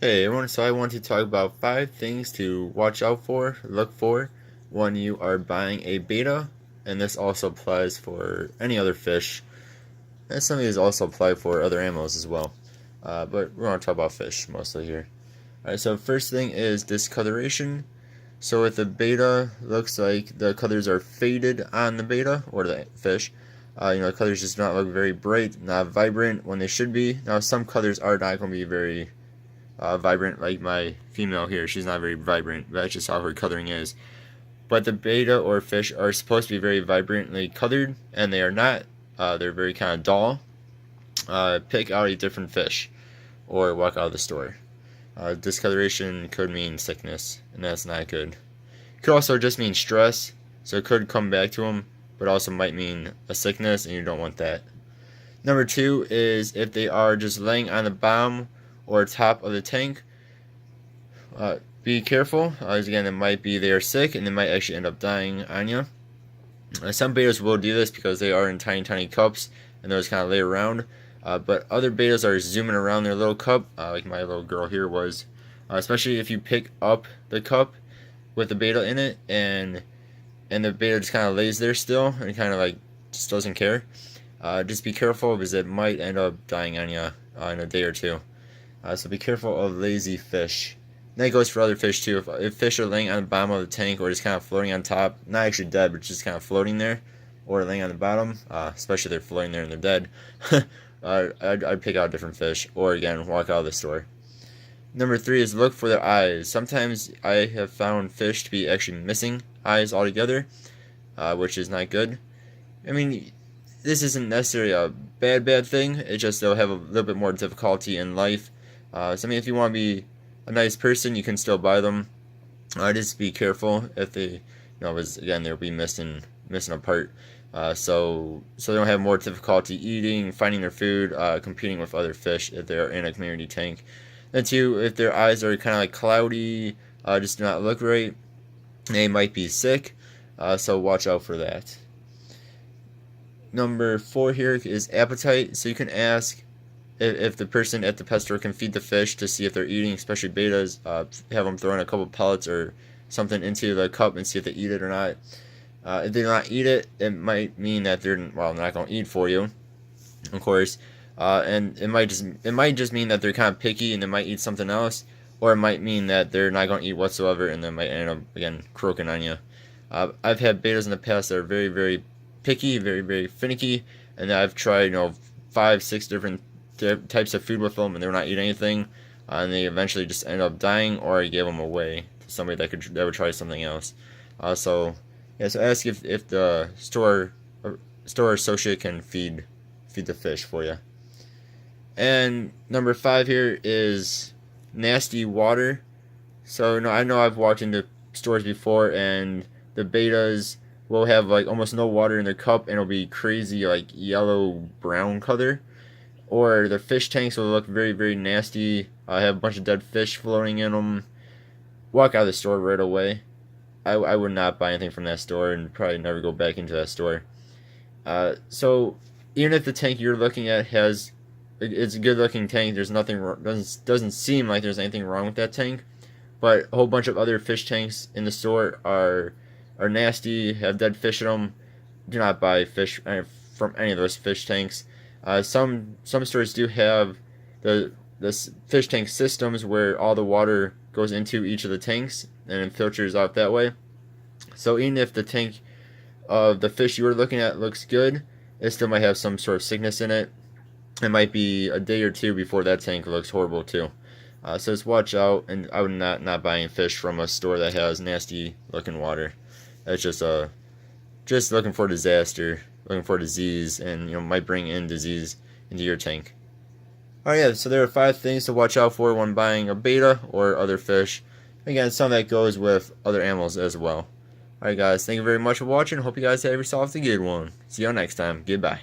Hey everyone, so I want to talk about 5 things to watch out for, look for, when you are buying a betta, and this also applies for any other fish, and some of these also apply for other animals as well. But we're going to talk about fish mostly here. Alright, so first thing is discoloration. So with the betta, looks like the colors are faded on the betta, or the fish. The colors just do not look very bright, not vibrant when they should be. Now some colors are not going to be very vibrant, like my female here. She's not very vibrant. That's just how her coloring is. But the betta or fish are supposed to be very vibrantly colored, and they are not. They're very kind of dull. Pick out a different fish, or walk out of the store. Discoloration could mean sickness, and that's not good. It could also just mean stress, so it could come back to them, but also might mean a sickness, and you don't want that. Number 2 is if they are just laying on the bottom or top of the tank. Be careful, as again, it might be they are sick and they might actually end up dying on you. Some bettas will do this because they are in tiny cups and those kind of lay around. But other bettas are zooming around their little cup, like my little girl here was. Especially if you pick up the cup with the betta in it, and the betta just kind of lays there still and kind of like just doesn't care. Just be careful because it might end up dying on you in a day or two. So be careful of lazy fish. And that goes for other fish too. If fish are laying on the bottom of the tank or just kind of floating on top, not actually dead, but just kind of floating there, or laying on the bottom, especially if they're floating there and they're dead, I'd pick out a different fish, or again, walk out of the store. Number 3 is look for their eyes. Sometimes I have found fish to be actually missing eyes altogether, which is not good. I mean, this isn't necessarily a bad thing. It's just they'll have a little bit more difficulty in life. So I mean, if you want to be a nice person, you can still buy them. Just be careful if they, because again they'll be missing a part. So they don't have more difficulty eating, finding their food, competing with other fish if they're in a community tank. Then 2, if their eyes are kind of like cloudy, just do not look right, they might be sick. So watch out for that. Number 4 here is appetite. So you can ask if the person at the pet store can feed the fish to see if they're eating, especially bettas. Have them throw in a couple pellets or something into the cup and see if they eat it or not. If they do not eat it, it might mean that they're not going to eat for you, of course. And it might just mean that they're kind of picky and they might eat something else, or it might mean that they're not going to eat whatsoever and they might end up again croaking on you. I've had bettas in the past that are very picky, very finicky, and I've tried 5-6 different types of food with them, and they're not eating anything, and they eventually just end up dying, or I gave them away to somebody that would try something else. So ask if the store associate can feed the fish for you. And number 5 here is nasty water. So I know I've walked into stores before, and the bettas will have like almost no water in their cup, and it'll be crazy like yellow brown color. Or the fish tanks will look very nasty. Have a bunch of dead fish floating in them. Walk out of the store right away. I would not buy anything from that store, and probably never go back into that store. So even if the tank you're looking at it's a good looking tank, there's nothing doesn't seem like there's anything wrong with that tank, but a whole bunch of other fish tanks in the store are nasty, have dead fish in them. Do not buy fish from any of those fish tanks. Some stores do have the fish tank systems where all the water goes into each of the tanks and it filters out that way. So even if the tank of the fish you were looking at looks good, it still might have some sort of sickness in it. It might be a day or two before that tank looks horrible too. So just watch out, and I would not buy any fish from a store that has nasty looking water. That's just looking for disaster, looking for disease, and might bring in disease into your tank. Alright, yeah, so there are 5 things to watch out for when buying a betta or other fish. Again, some of that goes with other animals as well. Alright guys, thank you very much for watching. Hope you guys have yourselves a good one. See you all next time. Goodbye.